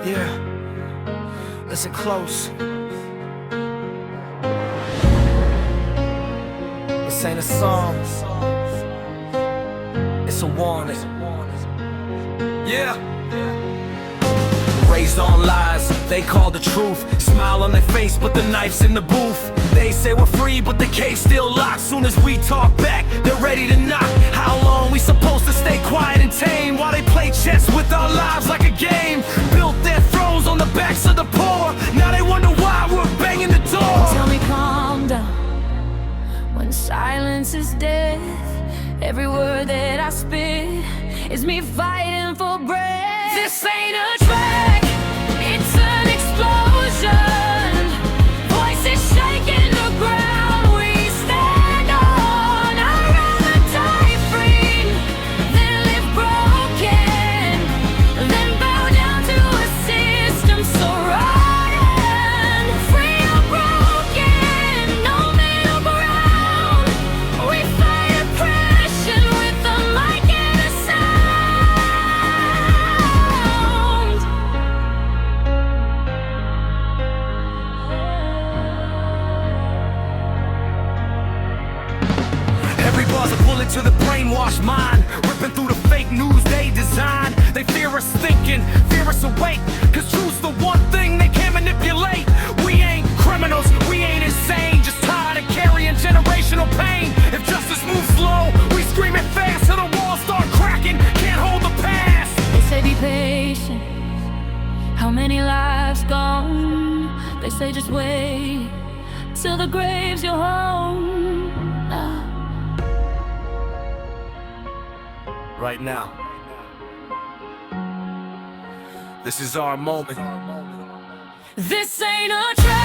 Yeah, listen close. This ain't a song, it's a warning. Yeah. Raised on lies, they call the truth. Smile on their face, but the knife's in the booth. They say we're free, but the cage still locked. Soon as we talk back, they're ready to knock. How long we supposed to stay quiet and tame while they play chess with our lives like a game? Built their thrones on the backs of the poor. Now they wonder why we're banging the door. Tell me calm down when silence is death. Every word that I spit is me fighting for breath. This ain't a track, it's an explosion. Voices shaking the ground we stand on. I'd rather die free than live broken, than bow down to a system so rotten. Free or broken, no middle ground. We fight oppression with a mic and a sound. Every bar's a bullet to the brainwashed mind, ripping through the fake news they design. They fear us thinking, fear us awake, cause truth's the one thing they can't manipulate. We ain't criminals, we ain't insane, just tired of carrying generational pain. If justice moves slow, we scream it fast till the walls start cracking, can't hold the past. They say be patient, how many lives gone? They say just wait till the grave's your home. Right now, this is our moment. This ain't a trap.